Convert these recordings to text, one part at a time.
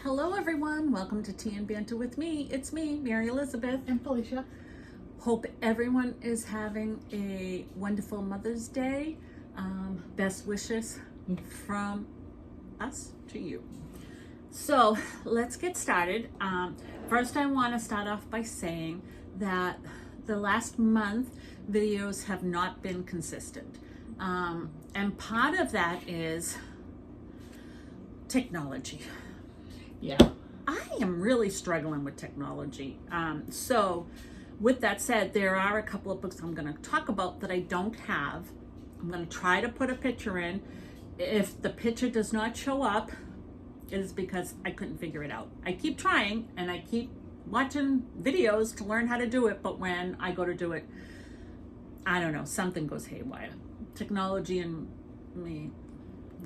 Hello everyone, welcome to Tea and Banter with me. It's me, Mary Elizabeth. And Felicia. Hope everyone is having a wonderful Mother's Day. Best wishes from us to you. So let's get started. First I want to start off by saying that the last month videos have not been consistent. And part of that is technology. Yeah. I am really struggling with technology. So with that said, there are a couple of books I'm going to talk about that I don't have. I'm going to try to put a picture in. If the picture does not show up, it is because I couldn't figure it out. I keep trying and I keep watching videos to learn how to do it, but when I go to do it, I don't know, something goes haywire. Technology and me,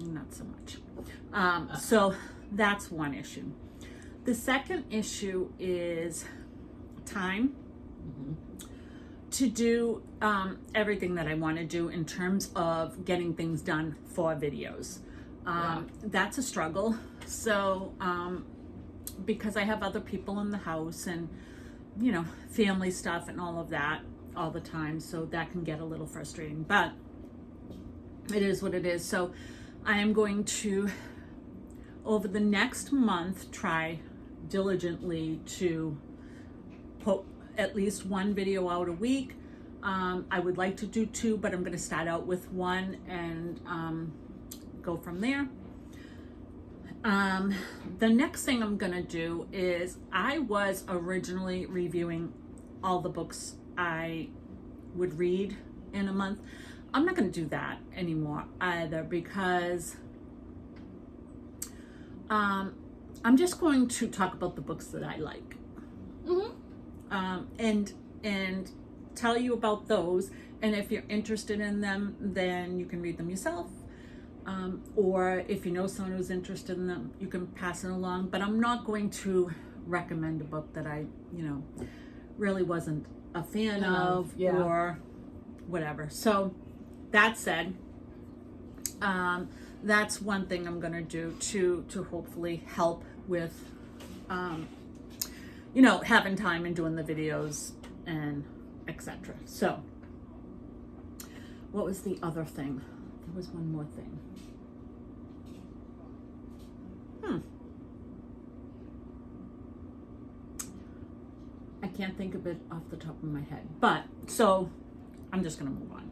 not so much. So that's one issue. The second issue is time to do everything that I want to do in terms of getting things done for videos. That's a struggle. So because I have other people in the house and, you know, family stuff and all of that all the time, so that can get a little frustrating, but it is what it is. So I am going to, over the next month, try diligently to put at least one video out a week. I would like to do two, but I'm going to start out with one and go from there. The next thing I'm going to do is, I was originally reviewing all the books I would read in a month. I'm not going to do that anymore either, because I'm just going to talk about the books that I like, and tell you about those. And if you're interested in them, then you can read them yourself. Or if you know someone who's interested in them, you can pass it along. But I'm not going to recommend a book that I, really wasn't a fan of, or whatever. So that said, that's one thing I'm going to do to hopefully help with, having time and doing the videos and etc. So what was the other thing? There was one more thing. I can't think of it off the top of my head, but so I'm just going to move on.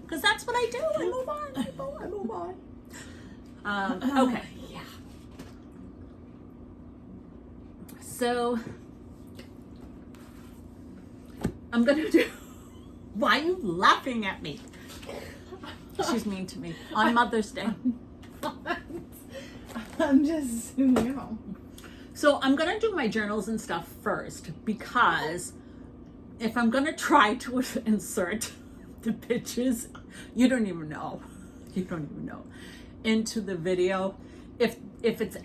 Because that's what I do. I move on. I move on. Okay. Yeah. So I'm going to do... Why are you laughing at me? She's mean to me. On Mother's Day. I'm just, So I'm going to do my journals and stuff first, because if I'm going to try to insert the pictures, you don't even know into the video, if it's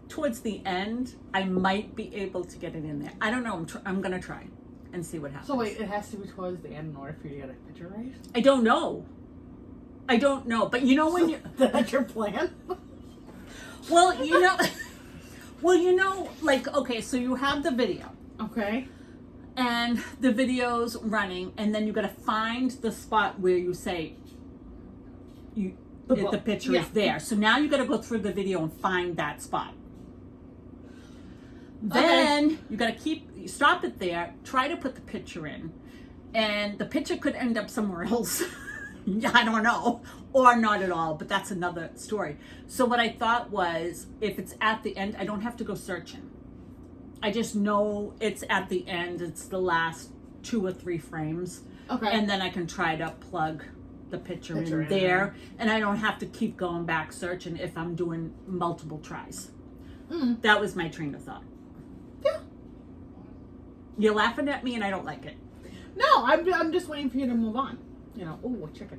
towards the end, I might be able to get it in there. I don't know. I'm gonna try and see what happens. So wait, it has to be towards the end in order for you to get a picture right? I don't know, but when you that's your plan. like, okay, so you have the video. Okay. And the video's running, and then you got to find the spot where you say the picture is there. So now you got to go through the video and find that spot. Then you got to stop it there, try to put the picture in, and the picture could end up somewhere else. I don't know, or not at all, but that's another story. So what I thought was, if it's at the end, I don't have to go searching. I just know it's at the end. It's the last 2 or 3 frames. Okay. And then I can try to plug the picture in there. And I don't have to keep going back searching if I'm doing multiple tries. That was my train of thought. Yeah. You're laughing at me and I don't like it. No, I'm just waiting for you to move on. Oh, a chicken.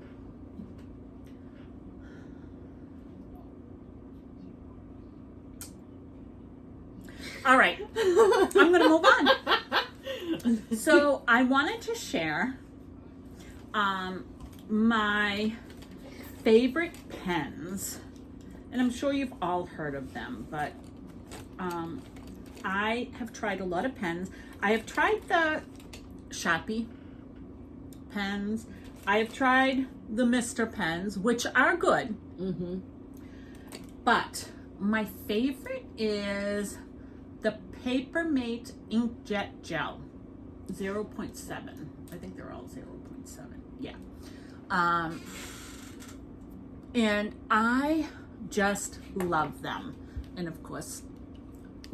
All right, I'm going to move on. So I wanted to share my favorite pens, and I'm sure you've all heard of them, but I have tried a lot of pens. I have tried the Sharpie pens. I have tried the Mr. pens, which are good. Mm-hmm. But my favorite is the Papermate Inkjet Gel 0.7. I think they're all 0.7. Yeah. And I just love them. And of course,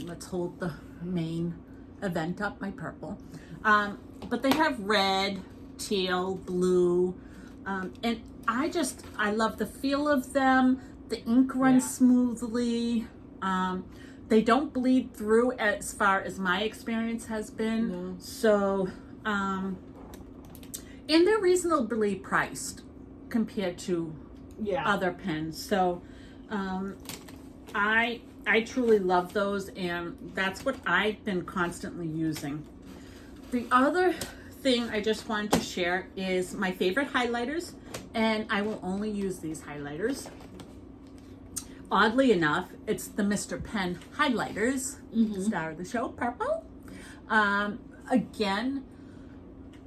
let's hold the main event up, my purple. But they have red, teal, blue, and I love the feel of them. The ink runs smoothly. They don't bleed through as far as my experience has been. No. So, and they're reasonably priced compared to other pens. So, I truly love those, and that's what I've been constantly using. The other thing I just wanted to share is my favorite highlighters, and I will only use these highlighters. Oddly enough, it's the Mr. Pen highlighters, star of the show, purple. Again,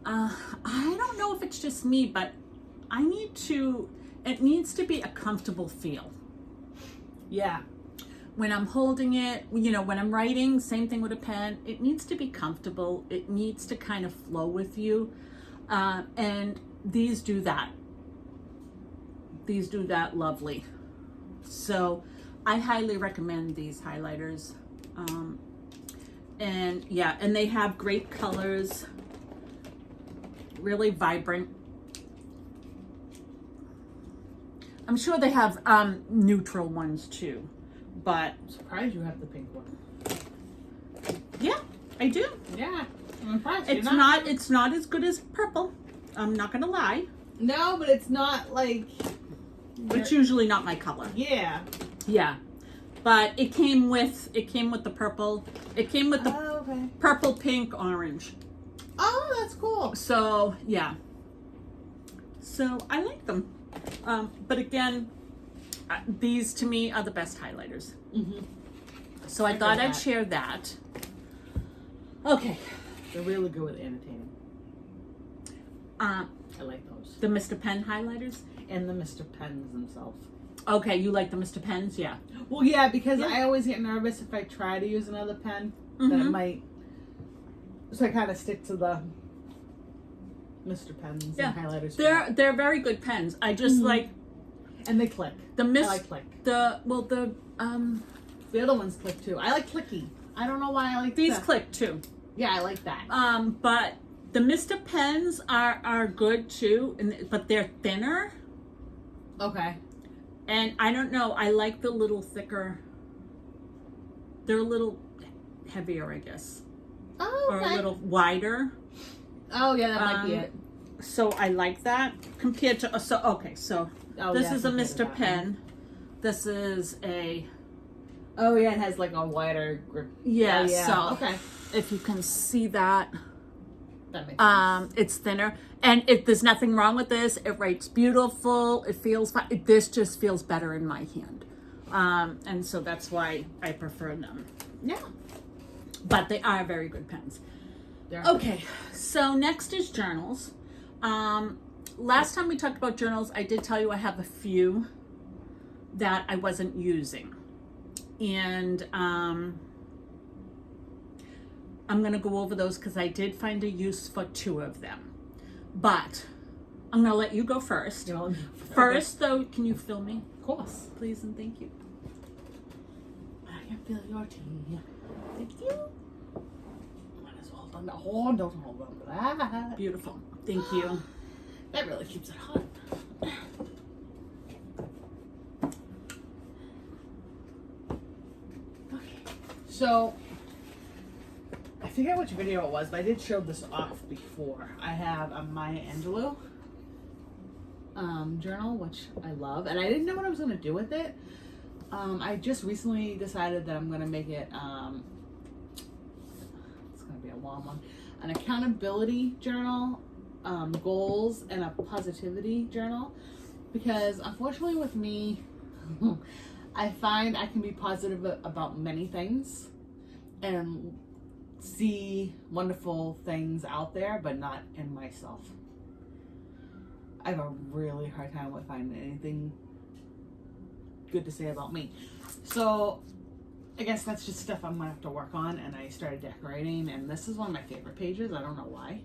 I don't know if it's just me, but it needs to be a comfortable feel. Yeah. When I'm holding it, when I'm writing, same thing with a pen, it needs to be comfortable. It needs to kind of flow with you. And these do that. These do that lovely. So I highly recommend these highlighters. And they have great colors, really vibrant. I'm sure they have neutral ones too, but I'm surprised you have the pink one. yeah, I do. Yeah, I'm impressed. It's not as good as purple. I'm not gonna lie. No, but it's not like. It's usually not my color. Yeah. Yeah, but it came with the purple. It came with the okay. purple, pink, orange. Oh, that's cool. So yeah. So I like them. But again, these to me are the best highlighters. Mm-hmm. So I thought I'd share that. Okay. They're really good with annotating. I like those. The Mr. Pen highlighters? And the Mr. Pens themselves. Okay, you like the Mr. Pens? Yeah. Well, yeah, because I always get nervous if I try to use another pen that it might. So I kind of stick to the Mr. Pens and highlighters. They're very good pens. I just like. And they click. I like click. The other ones click too. I like clicky. I don't know why I like these click too. Yeah, I like that. But the Mr. Pens are good too, but they're thinner. Okay. And I don't know. I like the little thicker. They're a little heavier, I guess. Oh, okay. Or a little wider. Oh, yeah, that might be it. So I like that compared to this is a Mr. Pen. This is a. Oh yeah, it has like a wider grip. Yeah. Oh, yeah. So okay. If you can see that. That makes sense. It's thinner, and there's nothing wrong with this. It writes beautiful. It feels fine. This just feels better in my hand, and so that's why I prefer them. Yeah, but they are very good pens. Okay, so next is journals. Last time we talked about journals, I did tell you I have a few that I wasn't using, and I'm going to go over those because I did find a use for 2 of them. But I'm going to let you go first. First, though, can you fill me? Of course. Please and thank you. I can feel your tea. Thank you. Might as well hold on. Oh, don't hold on to that. Beautiful. Thank you. That really keeps it hot. Okay. So, I forget which video it was, but I did show this off before. I have a Maya Angelou journal, which I love, and I didn't know what I was going to do with it. I just recently decided that I'm going to make it, it's going to be a long one, an accountability journal, goals, and a positivity journal. Because unfortunately with me, I find I can be positive about many things and see wonderful things out there, but not in myself. I have a really hard time with finding anything good to say about me. So I guess that's just stuff I'm gonna have to work on. And I started decorating, and this is one of my favorite pages. I don't know why.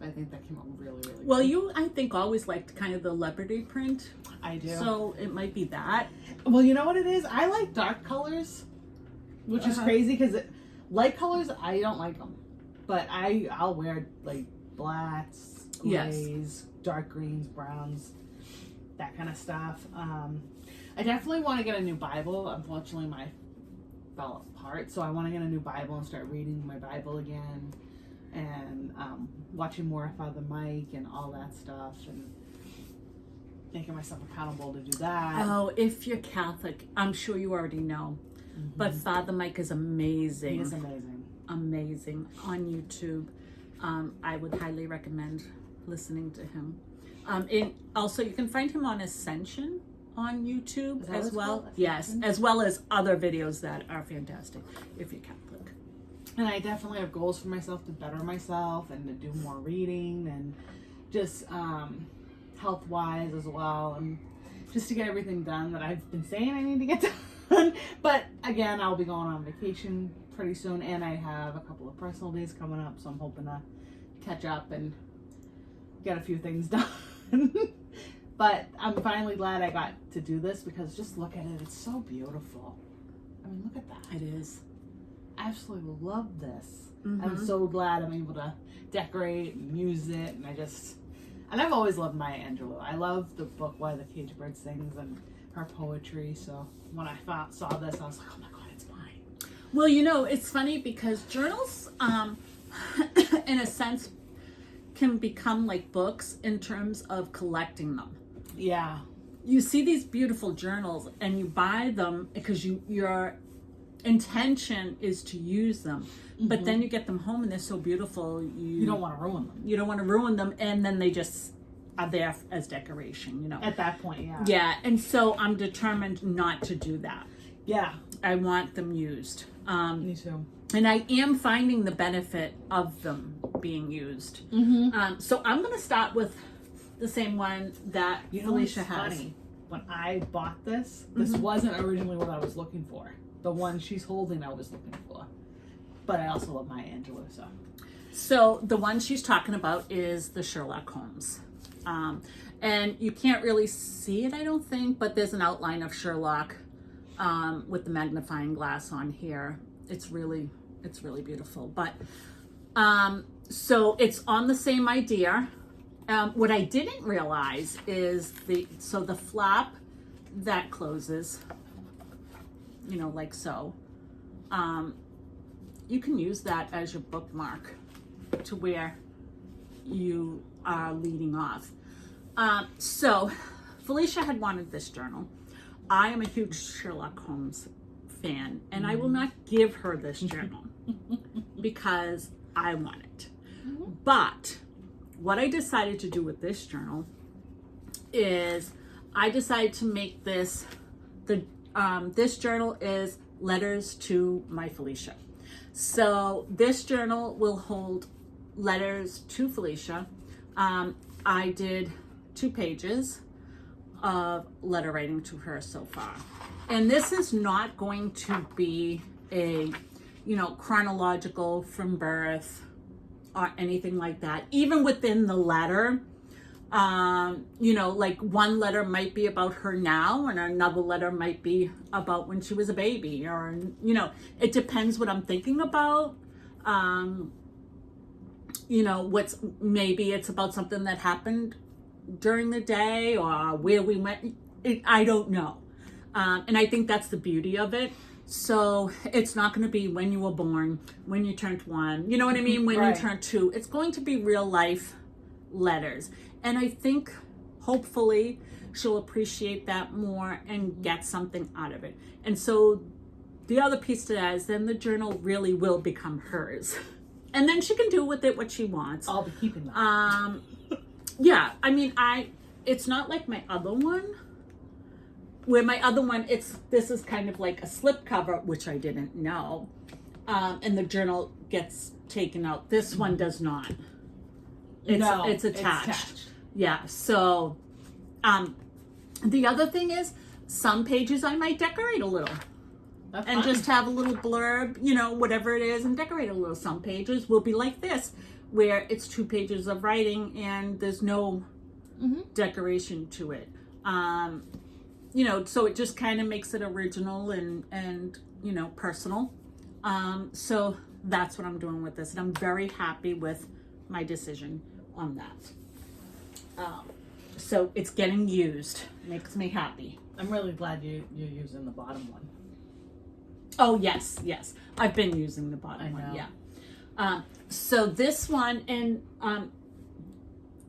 I think that came out really, really Well, good. you, I think, always liked kind of the Liberty print. I do. So it might be that. Well, you know what it is? I like dark colors, which is crazy because light colors, I don't like them. But I'll wear like blacks, grays, dark greens, browns, that kind of stuff. I definitely want to get a new Bible. Unfortunately, mine fell apart. So I want to get a new Bible and start reading my Bible again. And watching more of Father Mike and all that stuff, and making myself accountable to do that. Oh, if you're Catholic, I'm sure you already know. But Father Mike is amazing. He is amazing. Amazing on YouTube. I would highly recommend listening to him. And also, you can find him on Ascension on YouTube Is that what as it's well. called? Yes, Ascension? as well as other videos that are fantastic if you're Catholic. And I definitely have goals for myself to better myself and to do more reading and just health wise as well, and just to get everything done that I've been saying I need to get done. But again, I'll be going on vacation pretty soon, and I have a couple of personal days coming up, so I'm hoping to catch up and get a few things done. But I'm finally glad I got to do this, because just look at it, it's so beautiful. I mean, look at that. It is. I absolutely love this. I'm so glad I'm able to decorate and use it, and and I've always loved Maya Angelou. I love the book Why the Caged Bird Sings and her poetry, so when I saw this, I was like, oh my god, it's mine. Well, you know, it's funny because journals, in a sense, can become like books in terms of collecting them. Yeah. You see these beautiful journals and you buy them because your intention is to use them, but then you get them home and they're so beautiful, You don't want to ruin them. you don't want to ruin them, and then they just are there as decoration, you know. At that point, yeah. Yeah, and so I'm determined not to do that. Yeah. I want them used. Me too. And I am finding the benefit of them being used. So I'm going to start with the same one that Felicia what's has. funny? When I bought this, this wasn't originally what I was looking for. The one she's holding, I was looking for. But I also love Maya Angelou, so. So the one she's talking about is the Sherlock Holmes. And you can't really see it, I don't think, but there's an outline of Sherlock with the magnifying glass on here. It's really beautiful. But so it's on the same idea. What I didn't realize is the flap that closes, you know, like so. You can use that as your bookmark to where you are leading off. So Felicia had wanted this journal. I am a huge Sherlock Holmes fan, and I will not give her this journal because I want it. But what I decided to do with this journal is I decided to make this, this journal is letters to my Felicia. So this journal will hold letters to Felicia. I did 2 pages of letter writing to her so far. And this is not going to be a, you know, chronological from birth or anything like that. Even within the letter, you know, like one letter might be about her now and another letter might be about when she was a baby, or, you know, it depends what I'm thinking about. You know, maybe it's about something that happened during the day or where we went. I don't know. And I think that's the beauty of it. So it's not going to be when you were born, when you turned 1, you know what I mean? When Right. you turned 2, it's going to be real life letters. And I think hopefully she'll appreciate that more and get something out of it. And so the other piece to that is then the journal really will become hers. And then she can do with it what she wants. I'll be keeping that. Yeah, I mean, it's not like my other one, where my other one, this is kind of like a slip cover, which I didn't know. And the journal gets taken out. This one does not. It's attached. Yeah. So, the other thing is, some pages I might decorate a little. That's And fine. just have a little blurb, whatever it is, and decorate a little. Some pages will be like this, where it's 2 pages of writing and there's no decoration to it. So it just kind of makes it original and personal. So that's what I'm doing with this, and I'm very happy with my decision on that. So it's getting used. Makes me happy. I'm really glad you're using the bottom one. Oh, yes. I've been using the bottom I one, know. yeah. So this one, and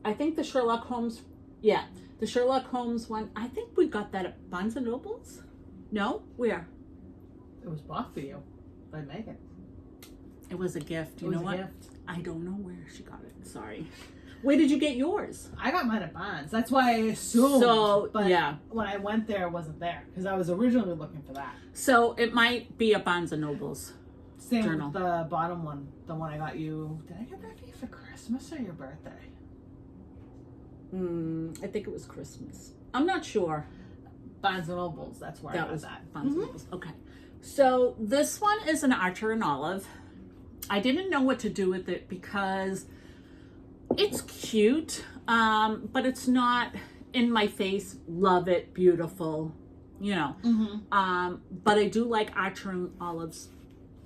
I think the Sherlock Holmes, the Sherlock Holmes one, I think we got that at Barnes & Noble's? No? Where? It was bought for you by Megan. It was a gift. It You was know a what? gift. I don't know where she got it. Sorry. Where did you get yours? I got mine at Barnes. That's why I assumed. So, but yeah. when I went there, it wasn't there because I was originally looking for that. So it might be a Barnes & Noble's. Same Journal. with the bottom one, the one I got you. Did I get that for you for Christmas or your birthday? I think it was Christmas. I'm not sure. Barnes & Noble's. That's where I That got was that. Barnes & Noble's. Okay. So this one is an Archer and Olive. I didn't know what to do with it because it's cute, but it's not in my face, love it, beautiful, But I do like Archer and Olive's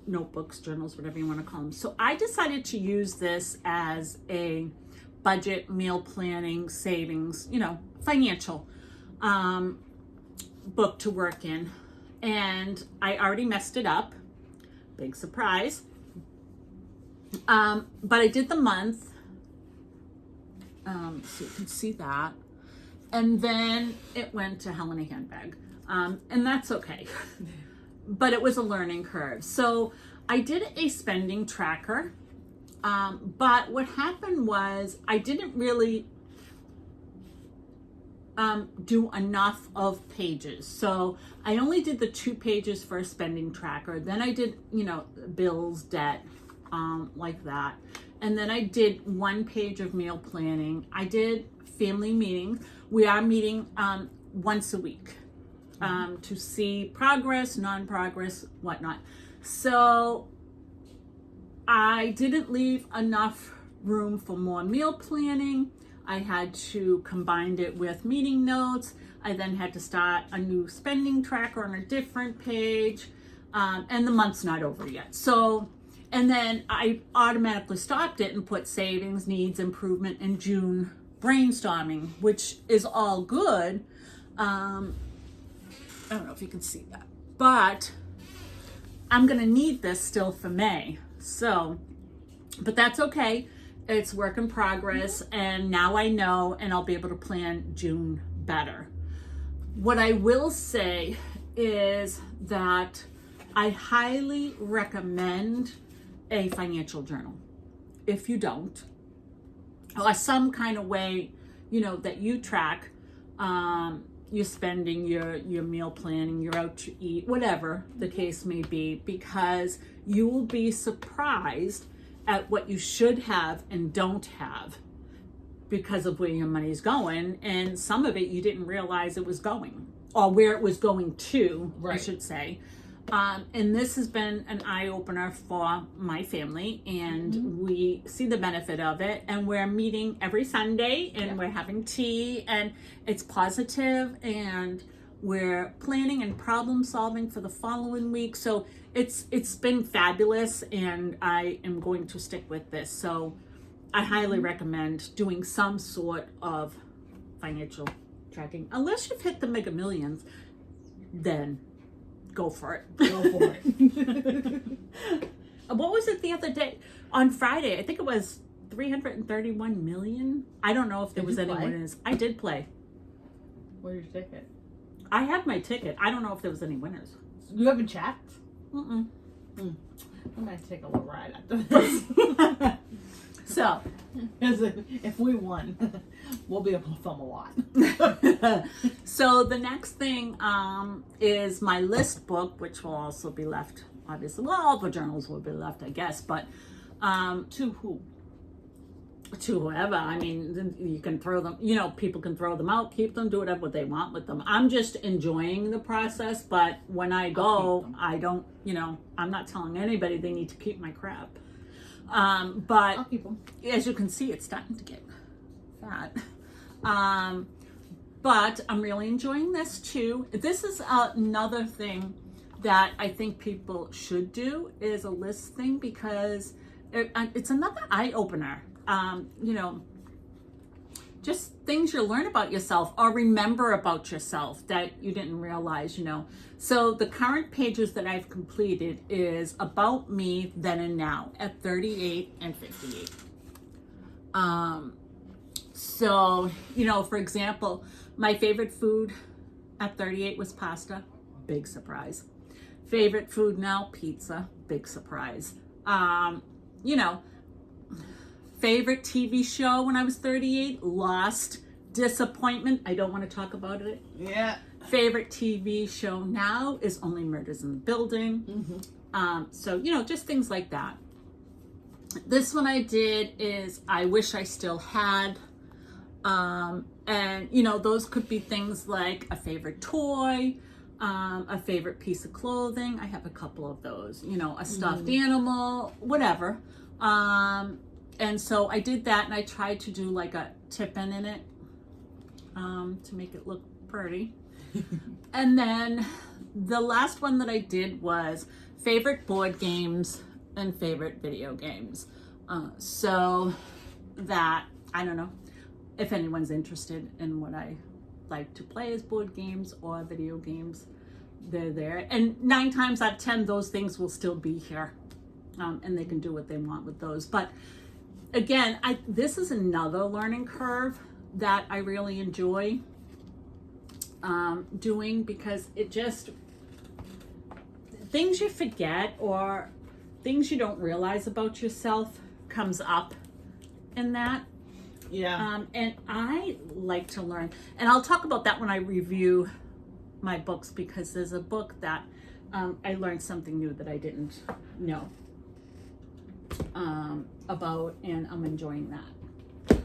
notebooks, journals, whatever you want to call them. So I decided to use this as a budget, meal planning, savings, financial book to work in. And I already messed it up. Big surprise. But I did the month. So you can see that. And then it went to Hell in a Handbag. And that's okay. But it was a learning curve. So I did a spending tracker. But what happened was I didn't really do enough of pages. So I only did the 2 pages for a spending tracker. Then I did, bills, debt, like that. And then I did 1 page of meal planning. I did family meetings. We are meeting once a week to see progress, non-progress, whatnot. So I didn't leave enough room for more meal planning. I had to combine it with meeting notes. I then had to start a new spending tracker on a different page. And the month's not over yet. So, and then I automatically stopped it and put savings, needs, improvement, and June brainstorming, which is all good. I don't know if you can see that, but I'm gonna need this still for May. So, but that's okay. It's work in progress, and now I know, and I'll be able to plan June better. What I will say is that I highly recommend a financial journal. If you don't, or some kind of way, that you track your spending, your meal planning, you're out to eat, whatever the case may be, because you will be surprised at what you should have and don't have because of where your money's going, and some of it you didn't realize it was going, or where it was going to, Right. I should say. And this has been an eye-opener for my family, and we see the benefit of it, and we're meeting every Sunday, and we're having tea, and it's positive, and we're planning and problem solving for the following week. So it's been fabulous, and I am going to stick with this. So I highly recommend doing some sort of financial tracking. Unless you've hit the Mega Millions, then go for it. Go for it. What was it the other day? On Friday, I think it was 331 million. I don't know if there Did was you any play? winners. I did play. Where's your ticket? I have my ticket. I don't know if there was any winners. You haven't checked? Mm-mm. I'm gonna take a little ride after this. So, Because if we won, we'll be able to film a lot. so the next thing is my list book, which will also be left, obviously. Well, all the journals will be left, I guess, but To who? to whoever. I mean, you can throw them, people can throw them out, keep them, do whatever they want with them. I'm just enjoying the process, but when I go, I don't, I'm not telling anybody they need to keep my crap. But I'll keep them. as you can see, it's starting to get fat. But I'm really enjoying this too. This is another thing that I think people should do, is a list thing, because it's another eye opener. Just things you learn about yourself or remember about yourself that you didn't realize, So the current pages that I've completed is about me then and now at 38 and 58. So, for example, my favorite food at 38 was pasta. Big surprise. Favorite food now, pizza. Big surprise. Favorite TV show when I was 38, Lost. Disappointment. I don't want to talk about it. Yeah. Favorite TV show now is Only Murders in the Building. Mm-hmm. So, just things like that. This one I did is I Wish I Still Had. And, those could be things like a favorite toy, a favorite piece of clothing. I have a couple of those, a stuffed animal, whatever. And so I did that, and I tried to do like a tip-in in it to make it look pretty. And then the last one that I did was favorite board games and favorite video games. So that, I don't know if anyone's interested in what I like to play as board games or video games, they're there. And 9 times out of 10, those things will still be here. And they can do what they want with those. But again, this is another learning curve that I really enjoy doing, because it just, things you forget or things you don't realize about yourself comes up in that. Yeah. And I like to learn, and I'll talk about that when I review my books, because there's a book that I learned something new that I didn't know about, and I'm enjoying that.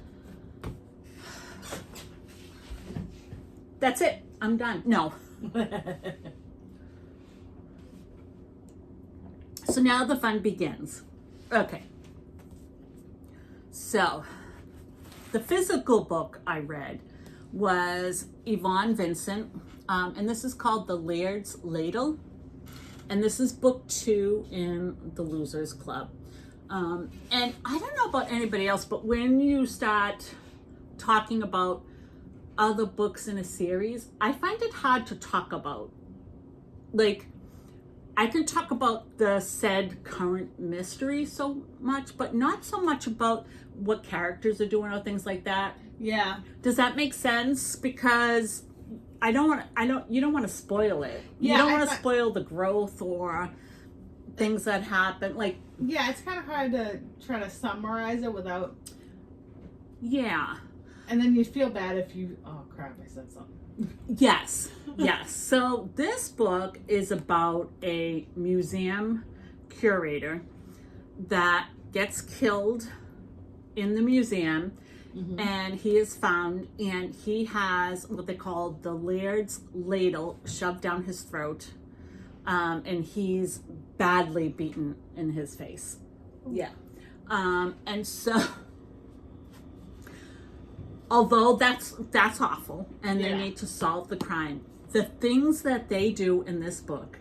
That's it. I'm done. No. So now the fun begins. Okay. So the physical book I read was Yvonne Vincent, and this is called The Laird's Ladle, and this is book 2 in the Losers Club. And I don't know about anybody else, but when you start talking about other books in a series, I find it hard to talk about. Like, I can talk about the said current mystery so much, but not so much about what characters are doing or things like that. Yeah. Does that make sense? Because you don't want to spoil it. Yeah, you don't want to spoil the growth or things that happen. Like, yeah, it's kind of hard to try to summarize it without. Yeah. And then you feel bad if you. Oh crap! I said something. Yes. Yes. So this book is about a museum curator that gets killed in the museum. Mm-hmm. And he is found, and he has what they call the Laird's Ladle shoved down his throat, and he's badly beaten in his face. Yeah. And so, although that's awful, and they need to solve the crime, the things that they do in this book,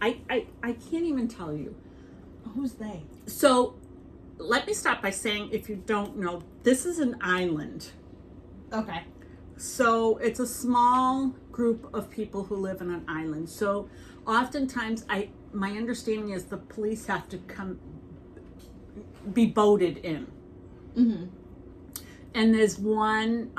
I can't even tell you. Who's they? So, let me start by saying, if you don't know, this is an island. Okay. So it's a small group of people who live on an island. So oftentimes, my understanding is the police have to be boated in. Mm-hmm. And there's one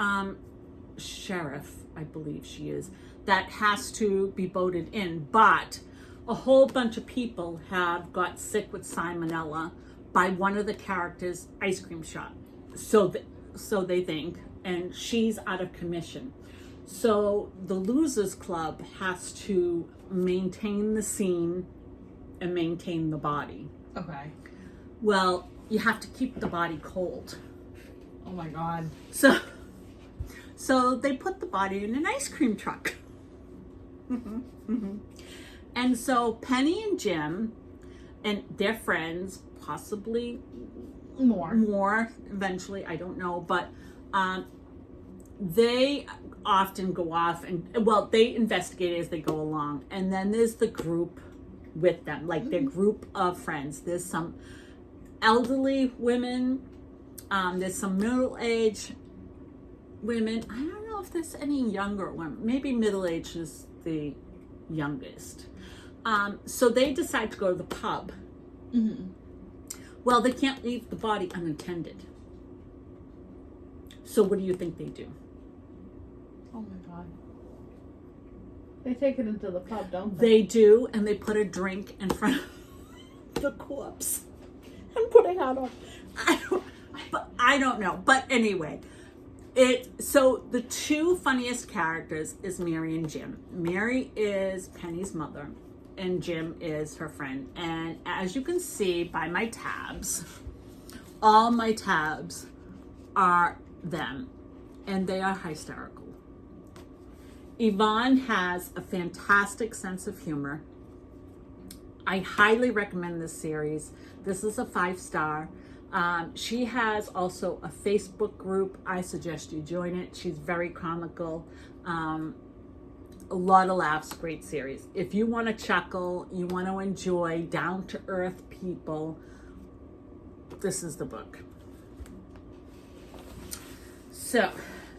sheriff, I believe she is, that has to be boated in. But a whole bunch of people have got sick with salmonella by one of the characters' ice cream shop. So they think, and she's out of commission. So the Losers Club has to maintain the scene and maintain the body. Okay. Well, you have to keep the body cold. Oh my God. So they put the body in an ice cream truck. And so Penny and Jim and their friends, possibly more eventually, I don't know, but they often go off and, well, they investigate as they go along. And then there's the group with them, like their group of friends. There's some elderly women, there's some middle-aged women. I don't know if there's any younger women. Maybe middle-aged is the youngest. So they decide to go to the pub. Mm-hmm. Well, they can't leave the body unattended. So what do you think they do? Oh my God. They take it into the pub, don't They do, and they put a drink in front of the corpse and put a hat on. I don't know. But anyway, so the two funniest characters is Mary and Jim. Mary is Penny's mother, and Jim is her friend. And as you can see by my tabs, all my tabs are them, and they are hysterical. Yvonne has a fantastic sense of humor. I highly recommend this series. This is a 5-star. She has also a Facebook group. I suggest you join it. She's very comical. A lot of laughs, great series. If you want to chuckle, you want to enjoy down-to-earth people, this is the book. So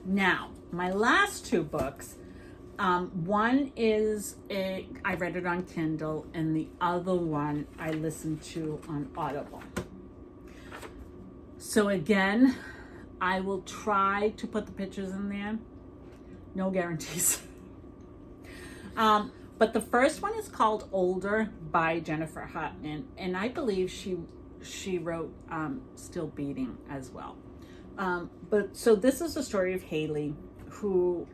now, my last two books, one is I read it on Kindle, and the other one I listened to on Audible. So again, I will try to put the pictures in there. No guarantees. But the first one is called Older by Jennifer Hutton, and I believe she wrote Still Beating as well. But so this is the story of Haley, who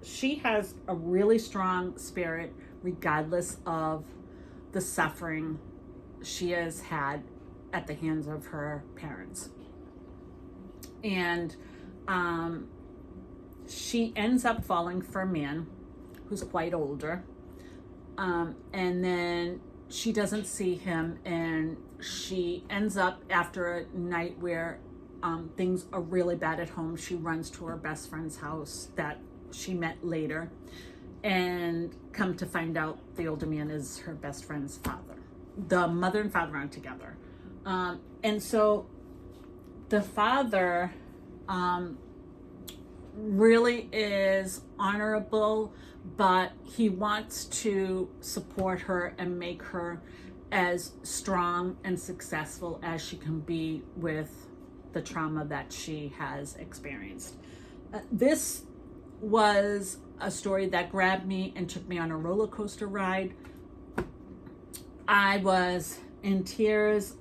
she has a really strong spirit regardless of the suffering she has had at the hands of her parents. And she ends up falling for a man who's quite older. And then she doesn't see him, and she ends up, after a night where things are really bad at home, she runs to her best friend's house that she met later, and come to find out the older man is her best friend's father. The mother and father aren't together. And so the father really is honorable, but he wants to support her and make her as strong and successful as she can be with the trauma that she has experienced. This was a story that grabbed me and took me on a roller coaster ride. I was in tears.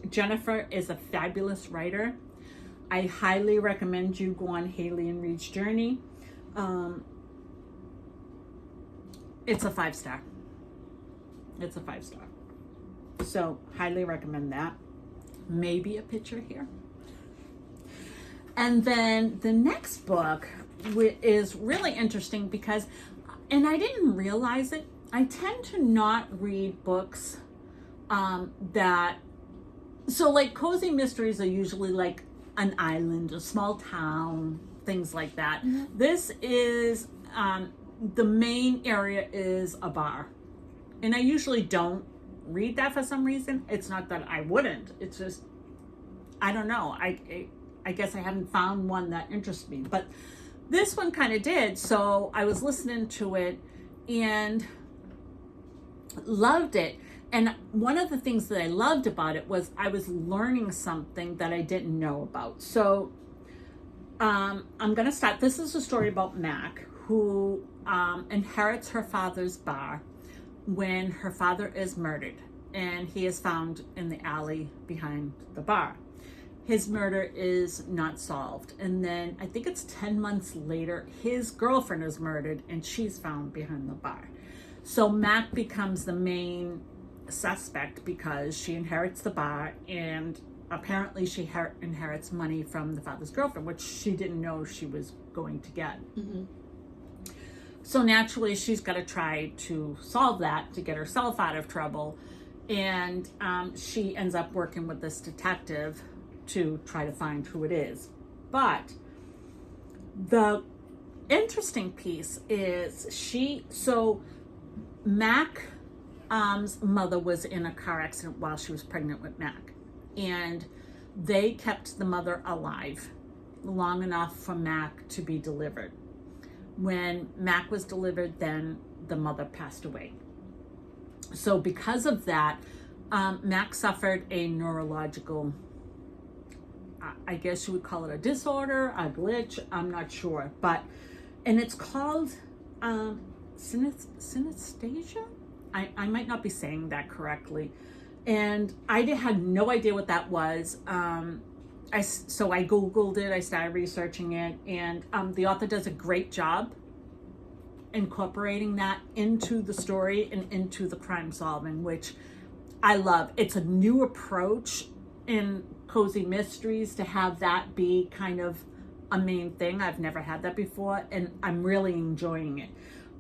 Jennifer is a fabulous writer. I highly recommend you go on Haley and Reed's journey. It's a 5-star. It's a 5-star. So highly recommend that. Maybe a picture here. And then the next book is really interesting because, and I didn't realize it, I tend to not read books so like cozy mysteries are usually like an island, a small town, things like that. Mm-hmm. This is, the main area is a bar. And I usually don't read that for some reason. It's not that I wouldn't, it's just, I don't know. I guess I haven't found one that interests me, but this one kind of did. So I was listening to it and loved it. And one of the things that I loved about it was I was learning something that I didn't know about. So I'm going to start. This is a story about Mac, who inherits her father's bar. when her father is murdered, and he is found in the alley behind the bar. His murder is not solved. And then I think it's 10 months later, his girlfriend is murdered and she's found behind the bar. So Mac becomes the main suspect because she inherits the bar, and apparently she inherits money from the father's girlfriend, which she didn't know she was going to get. Mm-hmm. So naturally, she's got to try to solve that to get herself out of trouble. And she ends up working with this detective to try to find who it is. But the interesting piece is Mac's mother was in a car accident while she was pregnant with Mac. And they kept the mother alive long enough for Mac to be delivered. When Mac was delivered, then the mother passed away. So because of that, Mac suffered a neurological, I guess you would call it a disorder, a glitch, I'm not sure. And it's called synesthesia? I might not be saying that correctly. And I had no idea what that was. So I Googled it, I started researching it, and the author does a great job incorporating that into the story and into the crime solving, which I love. It's a new approach in cozy mysteries to have that be kind of a main thing. I've never had that before, and I'm really enjoying it.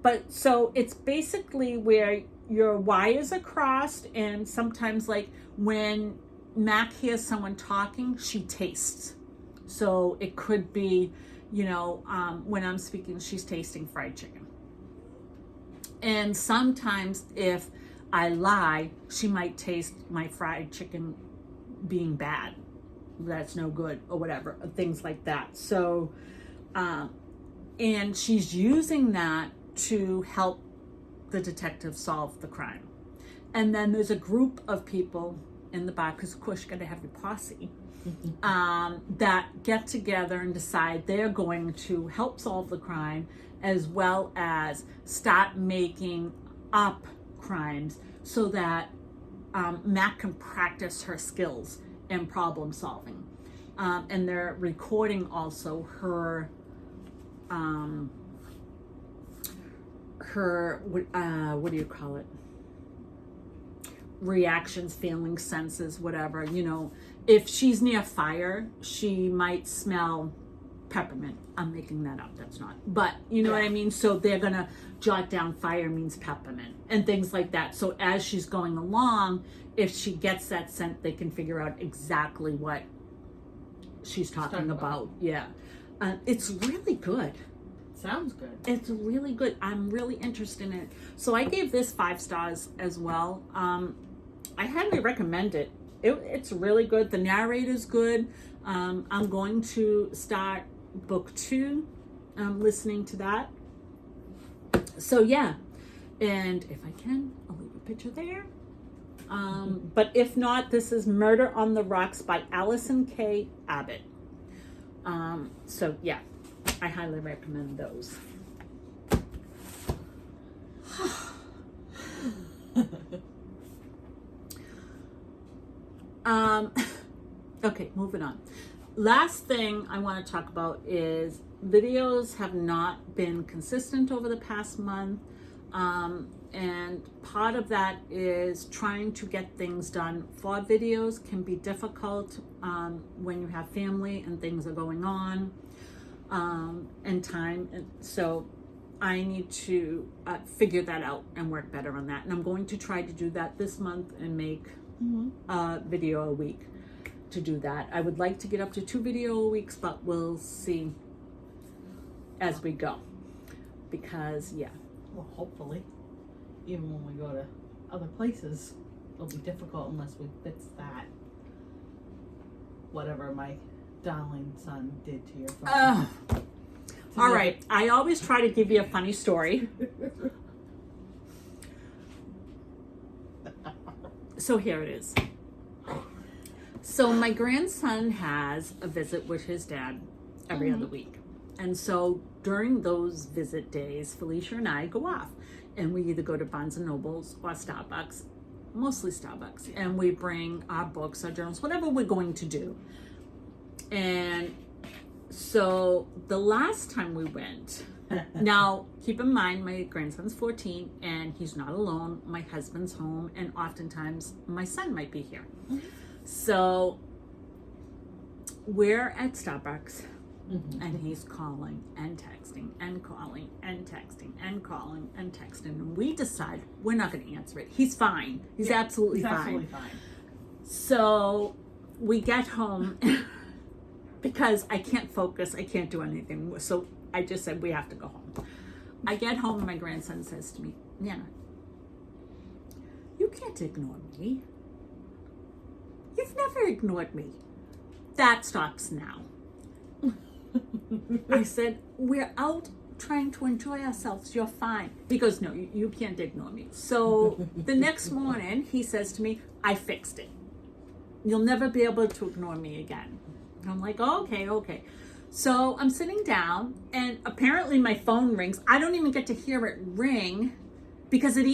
But so it's basically where your wires are crossed, and sometimes like when Mac hears someone talking, she tastes. So it could be, when I'm speaking, she's tasting fried chicken. And sometimes if I lie, she might taste my fried chicken being bad. That's no good, or whatever, things like that. So, and she's using that to help the detective solve the crime. And then there's a group of people in the bar, because of course you got to have your posse, that get together and decide they're going to help solve the crime, as well as start making up crimes so that Mac can practice her skills in problem solving. And they're recording also her what do you call it? Reactions, feelings, senses, whatever. If she's near fire, she might smell peppermint. I'm making that up. That's not. But you know what I mean? So they're going to jot down fire means peppermint and things like that. So as she's going along, if she gets that scent, they can figure out exactly what she's talking about. Yeah. It's really good. Sounds good. It's really good. I'm really interested in it. So I gave this 5 stars as well. I highly recommend it. It's really good. The narrator's good. I'm going to start book 2. Listening to that. So yeah. And if I can, I'll leave a picture there. But if not, this is Murder on the Rocks by Allison K. Abbott. So yeah. I highly recommend those. Okay, moving on. Last thing I want to talk about is videos have not been consistent over the past month. And part of that is trying to get things done for videos can be difficult when you have family and things are going on. And time, and so I need to figure that out and work better on that, and I'm going to try to do that this month and make a video a week to do that. I would like to get up to 2 video a week, but we'll see as we go, because well, hopefully even when we go to other places it'll be difficult unless we fix that whatever my darling son did to your phone. All right. I always try to give you a funny story. So here it is. So my grandson has a visit with his dad every other week. And so during those visit days, Felicia and I go off. and we either go to Barnes and Nobles or Starbucks, mostly Starbucks, and we bring our books, our journals, whatever we're going to do. And so the last time we went, now keep in mind my grandson's 14 and he's not alone. My husband's home, and oftentimes my son might be here. So we're at Starbucks. And he's calling and texting and calling and texting and calling and texting. And we decide we're not going to answer it. He's fine. He's absolutely fine. So we get home because I can't focus. I can't do anything. So I just said, we have to go home. I get home and my grandson says to me, Nana, you can't ignore me. You've never ignored me. That stops now. I said, we're out trying to enjoy ourselves. You're fine. He goes, no, you can't ignore me. So the next morning, he says to me, I fixed it. You'll never be able to ignore me again. I'm like, okay. So I'm sitting down, and apparently my phone rings. I don't even get to hear it ring because it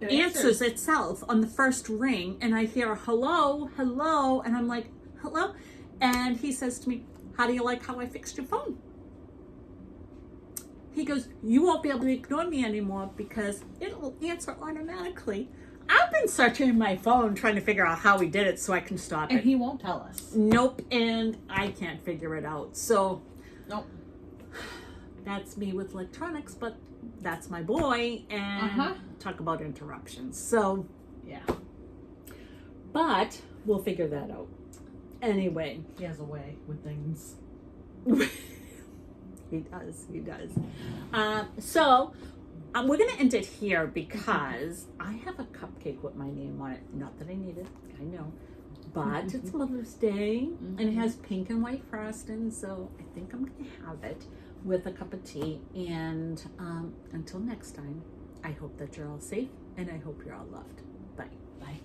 answers itself on the first ring. And I hear, hello. And I'm like, hello. And he says to me, how do you like how I fixed your phone? He goes, you won't be able to ignore me anymore because it'll answer automatically. I've been searching my phone trying to figure out how he did it so I can stop it. And he won't tell us. Nope, and I can't figure it out. So, nope. That's me with electronics, but that's my boy, and talk about interruptions. So, yeah. But we'll figure that out. Anyway. He has a way with things. He does. So we're going to end it here because I have a cupcake with my name on it. Not that I need it, I know. But it's Mother's Day, and it has pink and white frosting, so I think I'm going to have it with a cup of tea. And until next time, I hope that you're all safe, and I hope you're all loved. Bye. Bye.